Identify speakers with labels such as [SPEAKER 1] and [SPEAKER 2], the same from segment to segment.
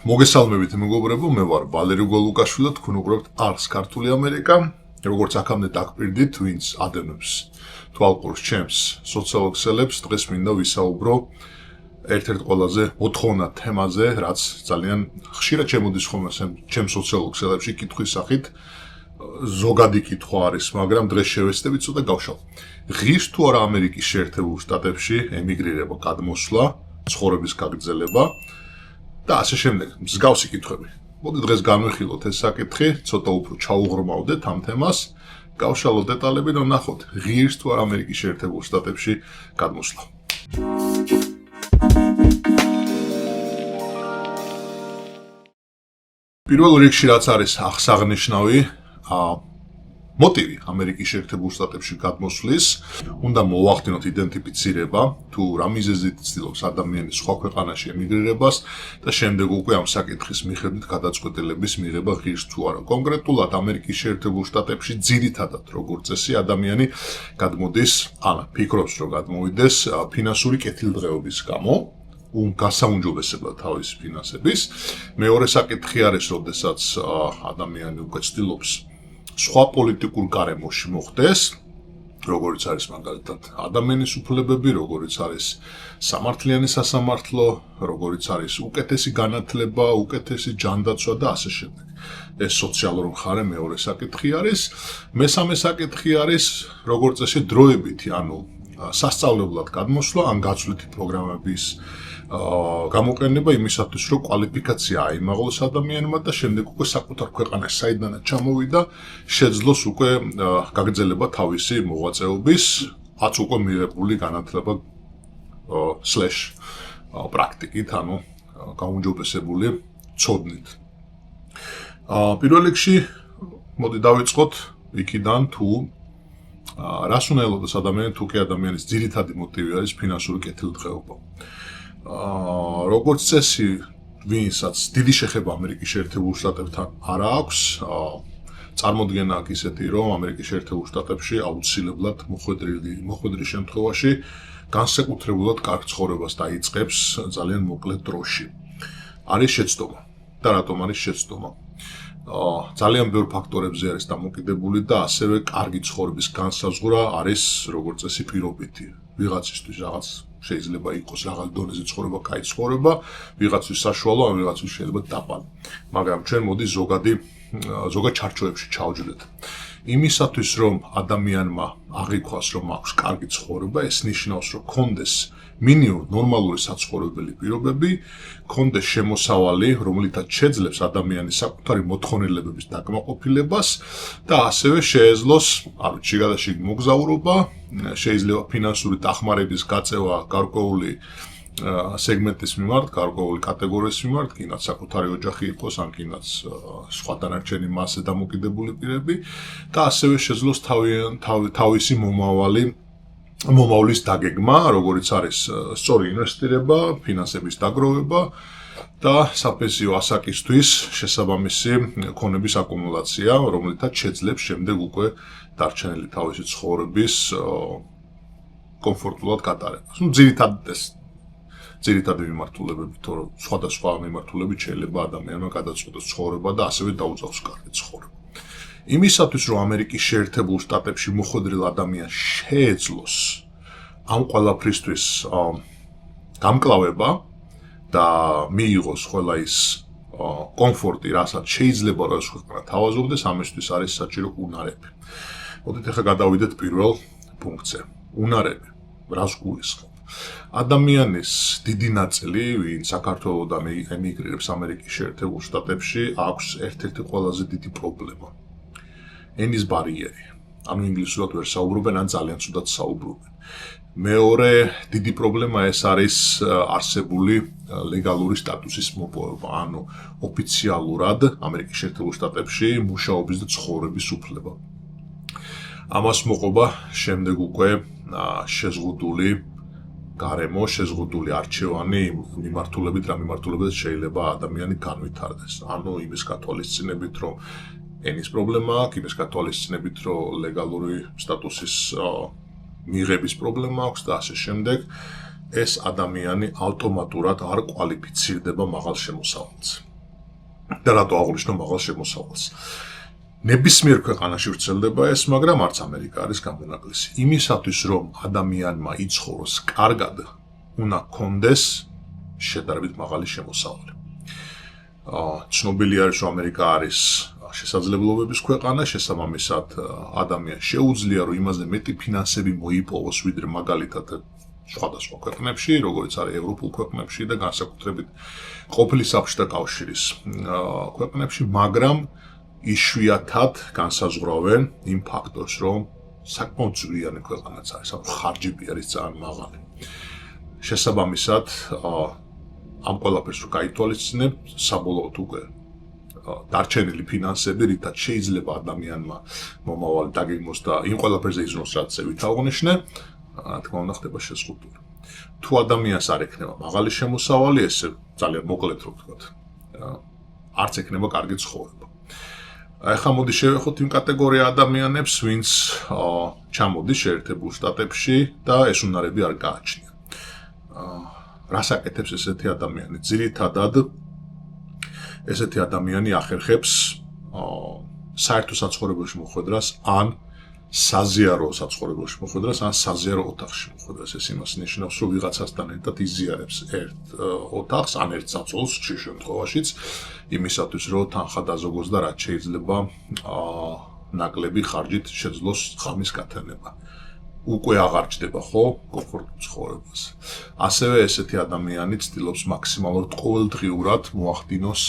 [SPEAKER 1] მოგესალმებით მეგობრებო, მე ვარ ვალერი გოლუკაშვილი და თქვენ უყურებთ არს ქართული ამერიკა. როგორც აქამდე დაგპირდით, ვინც ადენებს თვალყურს ჩემს სოციალურ ქსელებს, დღეს მინდა ვისაუბრო ერთ-ერთ ყველაზე მოთხოვნა თემაზე, რაც ძალიან ხშირად შემოდის ხოლმე ჩემს სოციალურ ქსელებში კითხვის სახით. ზოგადი კითხვა არის, მაგრამ დღეს შევეცდები ცოტა გავშალ. ღირს თუ არა ამერიკის შეერთებულ შტატებში ემიგრირება, გადმოსვლა, ცხოვრების გაგრძელება და ასე შემდეგ, მსგავსი კითხვები. მოდი დღეს განვიხილოთ ეს საკითხი, ცოტა უფრო ჩაუღრმავდეთ ამ თემას, გავშალოთ დეტალები და ნახოთ ღირს თუ არა ამერიკის შეერთებულ შტატებში გადმოსვლა. პირველ რიგში რაც არის აღსანიშნავი, მოტივი ამერიკის შეერთებულ შტატებში გადმოსვლის, უნდა მოვახდინოთ იდენტიფიცირება, თუ რა მიზეზით ცდილობს ადამიანი სხვა ქვეყანაში ემიგრირებას და შემდეგ უკვე ამ საკითხის მიხედვით გადაწყვეტილების მიღება ღირს თუ არა. კონკრეტულად ამერიკის შეერთებულ შტატებში ძირითადად როგორც წესი ადამიანი გადმოდის, ფიქრობს რომ გადმოვიდეს ფინანსური კეთილდღეობის გამო, გასაუმჯობესებლად თავისი ფინანსების. მეორე საკითხი არის, როდესაც ადამიანი უკვე ცდილობს სხვა პოლიტიკურ გარემოში მოხდეს, როგორც არის მაგალითად ადამიანის უფლებები, როგორც არის სამართლიანი სასამართლო, როგორც არის უკეთესი განათლება, უკეთესი ჯანდაცვა და ასე შემდეგ. ეს სოციალური მხარე მეორე საკითხი არის. მესამე საკითხი არის, როგორც წესი დროებითი, სასწავლებლად გადმოსვლა, ან გაცვლითი პროგრამების გამოყენება იმისათვის, რომ კვალიფიკაცია აიმაღლოს ადამიანმა და შემდეგ უკვე საკუთარ ქვეყანაში საიდანაც ჩამოვიდა, შეძლოს უკვე გაგრძელება თავისი მოღვაწეობის, აც უკვე მიღებული განათლება პრაქტიკით, გაუმჯობესებული ცოდნით. პირველ რიგში მოდი დავიწყოთ იქიდან, თუ რას უნდა ელოდეს ადამიანი, თუ კი ადამიანის ძირითადი მოტივი არის ფინანსური კეთილდღეობა. როგორც წესი, ვინცაც დიდი შეხება ამერიკის შეერთებულ შტატებთან არ აქვს, წარმოდგენა აქვს ისეთი, რომ ამერიკის შეერთებულ შტატებში აუცილებლად მოხვედრილი შემთხვევაში განსაკუთრებულად კარგ ცხოვრებას დაიწყებს ძალიან მოკლე დროში. არის შეცდომა. და რატომ არის შეცდომა? ძალიან ბევრ ფაქტორებზე არის დამოკიდებული და ასევე კარგი ცხოვრების განსაზღვრა არის როგორც წესი პირობითი. ვიღაცისთვის რაღაც შეიძლება იყოს რაღაც დონეზე ცხოვრება, კაი ცხოვრება, ვიღაცთვის საშუალო, ან ვიღაცთვის შეიძლება დაბალი. მაგრამ ჩვენ მოდი ზოგად ჩარჩოებში ჩავჯდეთ. იმისათვის, რომ ადამიანმა აღიქვას, რომ აქვს კარგი ცხოვრება, ეს ნიშნავს, რომ კონდეს მინიმუმ ნორმალური საცხოვრებელი პირობები, კონდეს შემოსავალი, რომლითაც შეძლებს ადამიანის საკუთარი მოთხოვნილებების დაკმაყოფილებას და ასევე შეეძლოს, შიგადაშიგ მოგზაურობა, შეიძლება ფინანსური დახმარების გაწევა გარკვეული სეგმენტის მიმართ, გარკვეული კატეგორიის მიმართ, კიდაც საკუთარი ოჯახი იყოს, ან კიდაც სხვა დანარჩენი მასზე დამოკიდებული პირები და ასევე შეძლოს თავისი მომავლის დაგეგმა, როგორც არის სწორი ინვესტირება, ფინანსების დაგროვება და საფენსიო ასაკისთვის შესაბამისი ქონების აკუმულაცია, რომლითაც შეძლებს შემდეგ უკვე დარჩენილი თავისი ცხოვრების კომფორტულად გატარებას. ძირითადი მიმართულებებით, თორემ სხვადასხვა მიმართულებით შეიძლება ადამიანმა გადაწყვეტოს ცხოვრება და ასევე დაუწევს კარგი ცხოვრება. იმისათვის, რომ ამერიკის შეერთებულ შტატებში მოხვედრილ ადამიანს შეეძლოს ამ ყველაფრისთვის გამკლავება და მიიღოს ყველა ის კომფორტი, რასაც შეიძლება რომ ეს ქვეყანა თავაზობდეს, ამისთვის არის საჭირო უნარები. მოდით ახლა გადავიდეთ პირველ პუნქტზე. უნარები. რას გულისხმობ? ადამიანის დიდი ნაწილი, ვინ საქართველოდან ემიგრირებს ამერიკის შეერთებულ შტატებში, აქვს ერთ-ერთი ყველაზე დიდი პრობლემა. ენის ბარიერი. ინგლისურად ვერ საუბრობენ, ან ძალიან ცუდად საუბრობენ. მეორე დიდი პრობლემა ეს არის არსებული ლეგალური სტატუსის მოპოვება, ოფიციალურად ამერიკის შეერთებულ შტატებში მუშაობის და ცხოვრების უფლება. ამას მოყობა შემდეგ უკვე შეზღუდული გარემო, შეზღუდული არჩევანი მიმართულებით, რა მიმართულებაც შეიძლება ადამიანი განვითარდეს. იმის გათვალისწინებით, რომ ენის პრობლემა აქვს, იმის გათვალისწინებით, რომ ლეგალური სტატუსის მიღების პრობლემა აქვს და ასე შემდეგ, ეს ადამიანი ავტომატურად არ კვალიფიცირდება მაღალ შემოსავალს. და რატო აღნიშნო მაღალ შემოსავალს. ნებისმიერ ქვეყანაში ვრცელდება ეს, მაგრამ არც ამერიკა არის გამონაკლისი. იმისათვის, რომ ადამიანმა იცხოვროს კარგად, უნდა ჰქონდეს შედარებით მაღალი შემოსავალი. ცნობილი არის, რომ ამერიკა არის შესაძლებლობების ქვეყანა, შესაბამისად ადამიანს შეუძლია, რომ იმაზე მეტი ფინანსები მოიპოვოს, ვიდრე მაგალითად სხვადასხვა ქვეყნებში, როგორც არის ევროპულ ქვეყნებში და განსაკუთრებით ყოფილი საბჭოთა კავშირის ქვეყნებში, მაგრამ იშვიათად განსაზღვრავენ იმ ფაქტორს, რომ საკმაოდ ძვირიანი ქვეყანაც არის, ხარჯები არის ძალიან მაღალი. შესაბამისად, ამ ყველაფერს რო გაითვალისწინებთ, საბოლოოდ უკვე დარჩენილი ფინანსები, რითაც შეიძლება ადამიანმა მომავალი დაგეგმოს და იმ ყველაფერზე იზრუნოს, რაც ზევით აღნიშნე, რა თქმა უნდა ხდება შეზღუდული. თუ ადამიანს არ ექნება მაღალი შემოსავალი, ესე ძალიან მოკლედ რო ვთქვათ, არც ექნება კარგი ცხოვრება. ახლა მოდი შევეხოთ იმ კატეგორია ადამიანებს, ვინც ჩამოდის შეერთებულ შტატებში და ეს უნარები არ გააჩნია. რას აკეთებს ესეთი ადამიანი? ძირითადად ესეთი ადამიანი ახერხებს საერთო საცხოვრებელში მოხვედრას ან საზიარო საცხოვრებელში მოხვედრას ან საზიარო ოთახში მოხვედრას. ეს იმას ნიშნავს, რომ ვიღაცასთან ერთად იზიარებს ერთ ოთახს ან ერთ საწოლს ხშირ შემთხვევაშიც, იმისათვის, რომ თანხა დაზოგოს და რაც შეიძლება ნაკლები ხარჯით შეძლოს ღამის გათენება. უკვე აღარ ჭდება ხო კომფორტულ ცხოვრებას. ასევე ესეთი ადამიანი ცდილობს მაქსიმალურად ყოველდღიურად მოახდინოს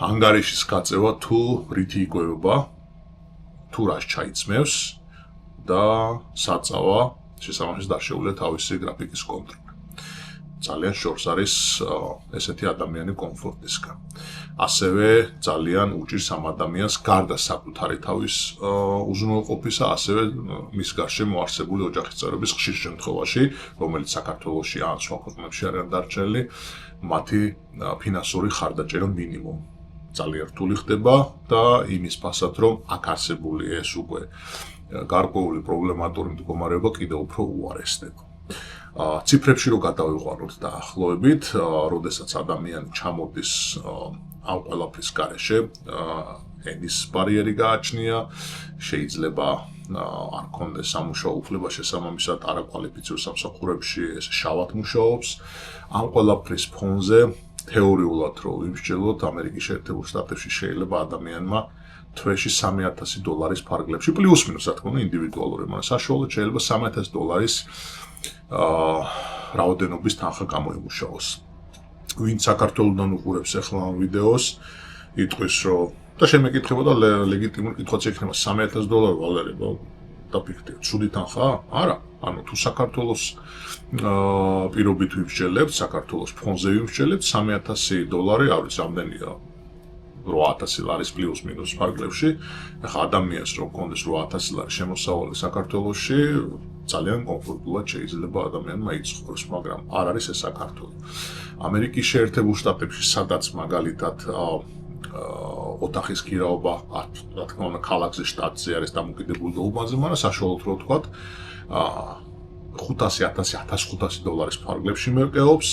[SPEAKER 1] ანგარიშის გაწევა თუ რითი იკვებება, თუ რას ჩაიცმევს და საწავა შესაბამისად დაშეულია თავისი გრაფიკის კონტროლი. ძალიან შორს არის ესეთი ადამიანი კომფორტისგან. ასევე ძალიან უჭირს ამ ადამიანს გარდა საკუთარი თავის უზრუნველყოფისა, ასევე მის გარშემო არსებული ოჯახის წევრების ხშირ შემთხვევაში, რომელიც საქართველოში ან სხვა ქვეყნებში არიან დარჩენილი, მათი ფინანსური ხარდაჭერა მინიმუმ ძალიან რთული ხდება და იმის ფასად, რომ აქ არსებული ეს უკვე გარკვეული პრობლემატური მდგომარეობა კიდევ უფრო უარესდება. ციფრებში რო გადავიყვანოთ დაახლოებით, როდესაც ადამიანი ჩამოდის ამ ყველაფრის გარეშე, ენის ბარიერი გააჩნია, შეიძლება არ ქონდეს სამუშაო უფლება, შესაბამისად არაკვალიფიციურ სამსახურებში ეს შავად მუშაობს. ამ ყველაფრის ფონზე თეორიულად რო ვიმსჯელოთ, ამერიკის შეერთებულ შტატებში შეიძლება ადამიანმა თვეში $3,000 ფარგლებში, პლუს მინუს, რა თქმა უნდა, ინდივიდუალური, მაგრამ საშუალოდ შეიძლება $3,000 რაოდენობის თანხა გამოიმუშაოს. ვინც საქართველოდან უყურებს ახლა ამ ვიდეოს, იტყვის, რომ და შემეკითხებოდა ლეგიტიმური კითხვაც ექნება $3,000 ვალერი, დაფიქრდით, ცუდი თანხაა? არა. ანუ თუ საქართველოს პირობით ვიმსჯელებთ, საქართველოს ფონზე ვიმსჯელებთ, $3,000 არ ვიცი რამდენია. $8,000 პლუს მინუს ფარგლებში. ახლა ადამიანს რომ კონდეს $8,000 შემოსავალი საქართველოში, ძალიან კომფორტულად შეიძლება ადამიანმა იცხოვროს, მაგრამ არ არის ეს საქართველო. ამერიკის შეერთებულ შტატებში, სადაც მაგალითად ოთახის ქირაობა, რა თქმა უნდა, ქალაქზე, შტატზე არის დამოკიდებული დოუმაზე, მაგრამ საშუალოდ რო ვთქვათ, $500,000-1500 ფარგლებში მერყეობს,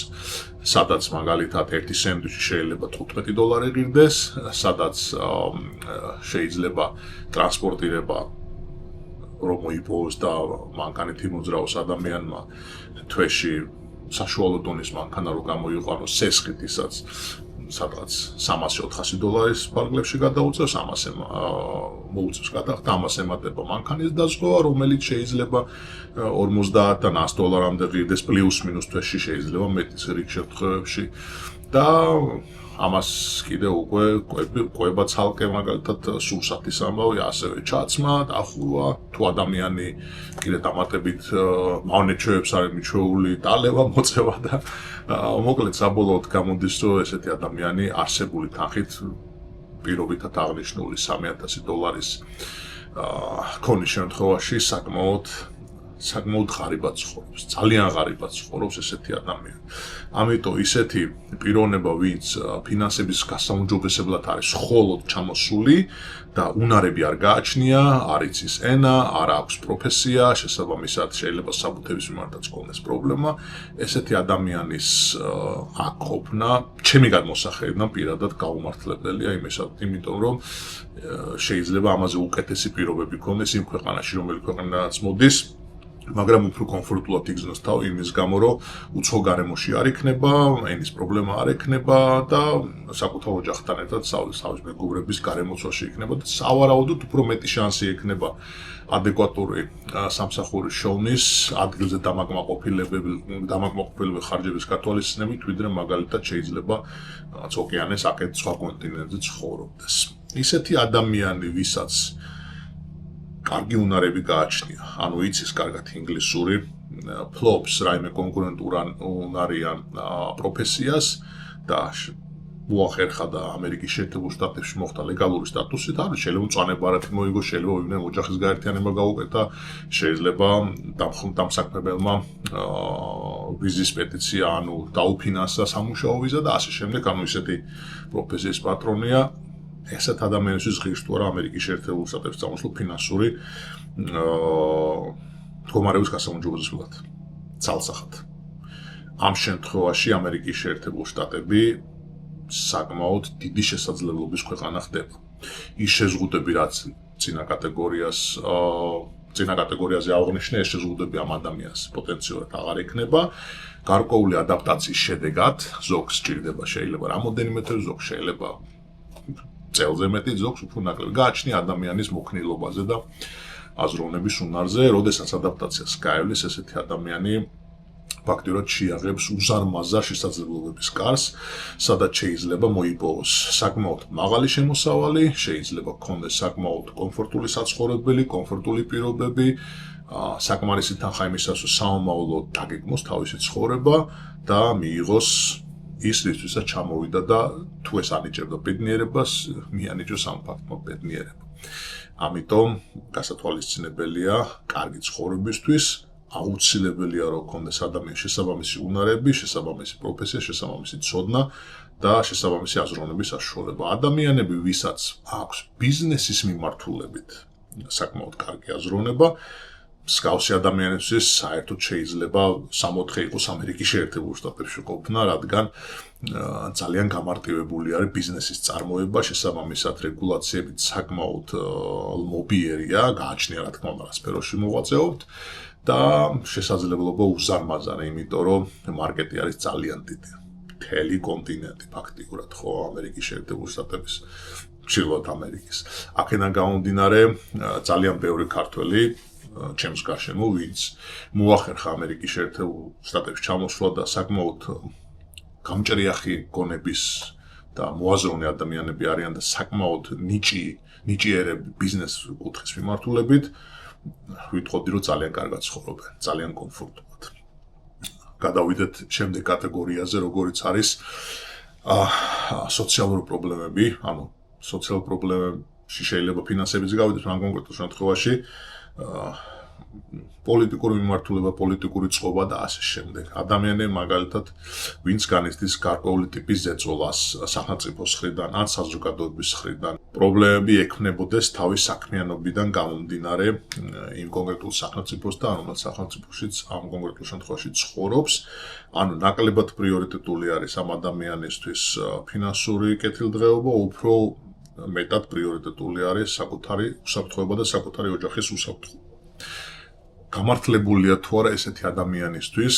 [SPEAKER 1] სადაც მაგალითად ერთი სენდვიჩი შეიძლება $15 ღირდეს, სადაც შეიძლება ტრანსპორტირება რომ მოიპოვოს და მანქანით იმოძრავოს ადამიანმა თვეში საშუალო დონის მანქანა რო გამოიყვანოს სესხითისაც სადღაც $300-400 ფარგლებში გადაუწევს, ამას მოუწევს გადახდა, ამას ემატება მანქანის დაზღვევა, რომელიც შეიძლება $50-დან $100-მდე ღირდეს პლუს მინუს თვეში, შეიძლება მეტის რიგ შემთხვევებში და ამას კიდე უკვე ყვება ცალკე მაგალითად სურსათის ამბავი, ასევე ჩაცმა, დახურვა, თუ ადამიანი კიდე დამატებით მავნეჩვეებს არის მიჩვეული, დალევა, მოწევა და მოკლედ საბოლოოდ გამოდის, რომ ესეთი ადამიანი არსებული თანხით პირობითად აღნიშნული $3,000 ქონის შემთხვევაში საკმაოდ საკმაოდ ღარიბად ცხოვრობს, ძალიან ღარიბად ცხოვრობს ესეთი ადამიანი. ამიტომ ისეთი პიროვნება, ვინც ფინანსების გასაუმჯობესებლად არის მხოლოდ ჩამოსული და უნარები არ გააჩნია, არ იცის ენა, არ აქვს პროფესია, შესაბამისად შეიძლება საბუთების მიმართაც ქონდეს პრობლემა, ესეთი ადამიანის აქ ყოფნა, ჩემი გადმოსახედიდან პირადად გაუმართლებელია იმიტომ რომ შეიძლება ამაზე უკეთესი პირობები ქონდეს იმ ქვეყანაში, რომელი ქვეყანაც მოდის, მაგრამ უფრო კომფორტულად იგრძნოს თავი იმის გამო, რომ უცხო გარემოში არ იქნება, ენის პრობლემა არ ექნება და საკუთარ ოჯახთან ერთად თავის მეგობრების გარემოცვაში იქნება და სავარაუდოდ უფრო მეტი შანსი ექნება ადეკვატური სამსახურის შოვნის ადგილზე დამაკმაყოფილებელი ხარჯების გათვალისწინებით, ვიდრე მაგალითად შეიძლება ოკეანეს აკეთ სხვა კონტინენტზე ცხოვრობდეს. ისეთი ადამიანი, ვისაც კარგი უნარები გააჩნია, ანუ იცის კარგად ინგლისური, ფლობს რაიმე კონკურენტულ უნარიან პროფესიას და მოახერხა და ამერიკის შეერთებულ შტატებში მოხდა ლეგალური სტატუსით, ანუ შეიძლება მწვანე ბარათი მოიგო, შეიძლება ვინმე ოჯახის გაერთიანება გაუკეთა, შეიძლება დამსაქმებელმა ვიზის პეტიცია, ანუ დაუფინანსა სამუშაო ვიზა და ასე შემდეგ, ანუ ისეთი პროფესიის პატრონია. ესეთ ადამიანისთვის ღირს თუ არა ამერიკის შეერთებულ შტატებში წამოსვლა ფინანსური მდგომარეობის გასაუმჯობესებლად, ცალსახად. ამ შემთხვევაში ამერიკის შეერთებულ შტატები საკმაოდ დიდი შესაძლებლობის ქვეყანა ხდება. ის შეზღუდვები, რაც წინა კატეგორიაზე აღნიშნე, ეს შეზღუდვები ამ ადამიანს პოტენციურად აღარ ექნება. გარკვეული ადაპტაციის შედეგად, ზოგს სჭირდება შეიძლება რამოდენიმე თვე, ზოგს შეიძლება წელზე მეტი, ზოგს უფრო ნაკლები. გააჩნია ადამიანის მოქნილობაზე და აზროვნების უნარზე, როდესაც ადაპტაციას გაივლის, ესეთი ადამიანი ფაქტიურად შეიაღებს უზარმაზარ შესაძლებლობების კარს, სადაც შეიძლება მოიპოვოს საკმაოდ მაღალი შემოსავალი, შეიძლება გქონდეს საკმაოდ კომფორტული საცხოვრებელი, კომფორტული პირობები, საკმარისი თანხა იმისათვის, რომ საომავლოდ დაგეგმოს თავისი ცხოვრება და მიიღოს ის რისთვისაც ჩამოვიდა და თუ ეს ანიჭებდა ბედნიერებას, მიანიჭოს ამ ფაქტმა ბედნიერება. ამიტომ გასათვალისწინებელია კარგი ცხოვრებისთვის, აუცილებელია რომ გქონდეს ადამიანის შესაბამისი უნარები, შესაბამისი პროფესია, შესაბამისი ცოდნა და შესაბამისი აზროვნების საშუალება. ადამიანები, ვისაც აქვს ბიზნესის მიმართულებით საკმაოდ კარგი აზროვნება, მსგავსი ადამიანებისთვის საერთოდ შეიძლება 64 იყოს ამერიკის შეერთებულ შტატებში ყოფნა, რადგან ძალიან გამარტივებული არის ბიზნესის წარმოება, შესაბამისად რეგულაციებით საკმაოდ ლმობიერია, გააჩნია რა თქმა უნდა რა სფეროში მოღვაწეობთ და შესაძლებლობა უზარმაზარი, იმიტომ რომ მარკეტი არის ძალიან დიდი. მთელი კონტინენტი ფაქტიურად ხო ამერიკის შეერთებულ შტატების, ჩრდილოეთ ამერიკის. აქედან გამომდინარე ძალიან ბევრი ქართველი ჩემს გარშემო, ვინც მოახერხა ამერიკის შეერთებულ შტატებში ჩამოსვლა და საკმაოდ გამჭრიახი გონების და მოაზროვნე ადამიანები არიან და საკმაოდ ნიჭიერები ბიზნეს კუთხის მიმართულებით, ვიტყოდი რომ ძალიან კარგად ცხოვრობენ, ძალიან კომფორტულად. გადავიდეთ შემდეგ კატეგორიაზე, როგორიც არის სოციალური პრობლემები, ანუ სოციალურ პრობლემებში შეიძლება ფინანსებიც გავიდეთ, მაგრამ კონკრეტულ შემთხვევაში პოლიტიკური მიმართულება, პოლიტიკური წყობა და ასე შემდეგ. ადამიანები მაგალითად, ვინც განიცდის გარკვეული ტიპის ზეწოლას სახელმწიფოს მხრიდან ან საზოგადოების მხრიდან, პრობლემები ექმნებოდეს თავის საქმიანობიდან გამომდინარე იმ კონკრეტულ სახელმწიფოსთან, რომელიც სახელმწიფოშიც ამ კონკრეტულ შემთხვევაში ცხოვრობს, ანუ ნაკლებად პრიორიტეტული არის ამ ადამიანისთვის ფინანსური კეთილდღეობა, უფრო მეტად პრიორიტეტული არის საკუთარი უსაფრთხოება და საკუთარი ოჯახის უსაფრთხოება. გამართლებულია თუ არა ესეთი ადამიანისთვის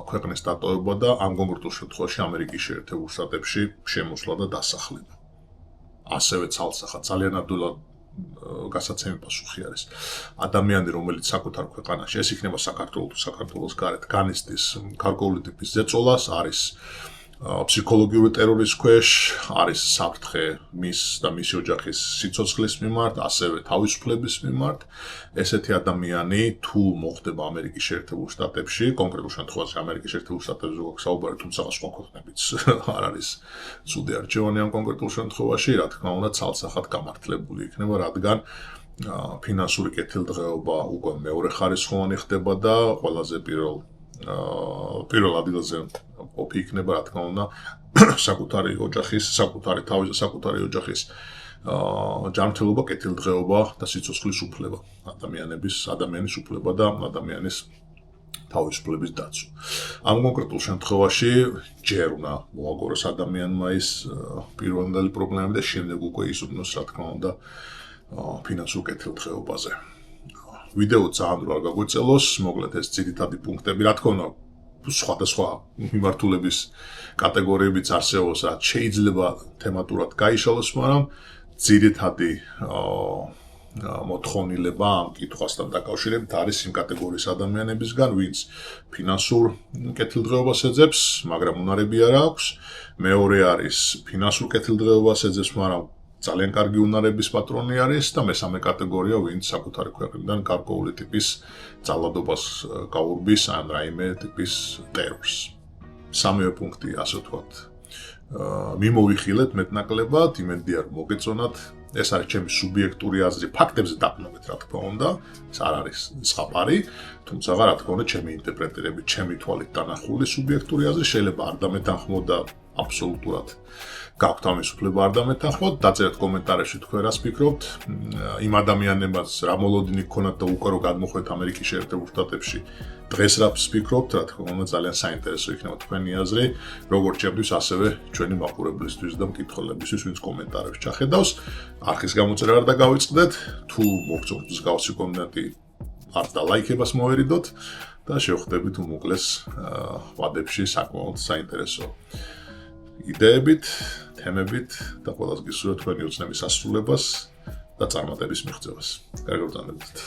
[SPEAKER 1] ქვეყნის დატოვება და ამ კონკრეტულ შემთხვევაში ამერიკის შეერთებულ შტატებში შემოსვლა და დასახლება. ასევე ცალსახად ძალიან ადვილად გასაცემი პასუხი არის. ადამიანი, რომელიც საკუთარ ქვეყანაში, ეს იქნება საქართველოს თუ საქართველოს გარეთ, განიცდის გარკვეული ტიპის ზეწოლას, არის ფსიქოლოგიური ტერორის ქვეშ, არის საფრთხე მის და მისი ოჯახის სიცოცხლის მიმართ, ასევე თავისუფლების მიმართ. ესეთი ადამიანი თუ მოხდება ამერიკის შეერთებულ შტატებში, კონკრეტულ შემთხვევაში ამერიკის შეერთებულ შტატებში ზოგადად საუბარი, თუმცა სხვა ქვეყნებიც არ არის ცუდი არჩევანი ამ კონკრეტულ შემთხვევაში, რა თქმა უნდა, ცალსახად გამართლებული იქნება, რადგან ფინანსური კეთილდღეობა უკვე მეორე ხარისხოვანი ხდება და ყველაზე პირველ ადგილზე ყოფი იქნება, რა თქმა უნდა, საკუთარი ოჯახის ჯანმრთელობა, კეთილდღეობა და სიცოცხლის უფლება, ადამიანის უფლება და ადამიანის თავისუფლების დაცვა. ამ კონკრეტულ შემთხვევაში ჯერ უნდა მოაგოროს ადამიანმა ის პირვანდელი პრობლემები და შემდეგ უკვე იზრუნოს, რა თქმა უნდა, ფინანსურ კეთილდღეობაზე. ვიდეო ძალიან არ გაგვეწელოს, მოკლედ ეს ძირითადი პუნქტები, რა თქმა უნდა, სხვადასხვა მიმართულების კატეგორიებიც არსებობს, რაც შეიძლება თემატურად გაიშალოს, მაგრამ ძირითადი მოთხოვნილება ამ კითხვასთან დაკავშირებით არის იმ კატეგორიის ადამიანებისგან, ვინც ფინანსურ კეთილდღეობას ეძებს, მაგრამ უნარები არ აქვს. მეორე არის ფინანსურ კეთილდღეობას ეძებს, მაგრამ ძალიან კარგი უნარების პატრონი არის და მესამე კატეგორია, ვინც საკუთარი ქვეყნიდან გარკვეული ტიპის ძალადობას გაურბის ან რაიმე ტიპის ტერორს. სამივე პუნქტი, ასე ვთქვათ, მიმოვიხილეთ მეტნაკლებად, იმედია რომ მოგეწონათ. ეს არის ჩემი სუბიექტური აზრი, ფაქტებზე დაყრდნობით, რა თქმა უნდა, ეს არ არის ზღაპარი, თუმცა რა თქმა უნდა, ჩემი ინტერპრეტირებით, ჩემი თვალით დანახული სუბიექტური აზრი შეიძლება არ დამეთანხმოთ და აბსოლუტურად გაქვთ ამის უფლება არ დამეთანხმოთ, დაწერეთ კომენტარებში თქვენ რას ფიქრობთ, იმ ადამიანებაც რა მოლოდინი გქონათ და უკვე რო გადმოხვედით ამერიკის შეერთებულ შტატებში, დღეს რას ფიქრობთ, რა თქმა უნდა, ძალიან საინტერესო იქნება თქვენი აზრი, როგორც ჩემთვის, ასევე ჩვენი მაყურებლისთვის და მკითხველებისთვის, ვინც კომენტარებში ჩახედავს. არხის გამოწერა არ დაგავიწყდეთ, თუ მოგწონთ მსგავსი კონტენტი, არ და ლაიქებას მოერიდოთ და შევხვდებით უმოკლეს ვადებში საკმაოდ საინტერესო იდეებით, თემებით და ყველას გისურვებთ თქვენი ოცნების ასრულებას და წარმატების მიღწევას. კარგად ბრძანებოდეთ.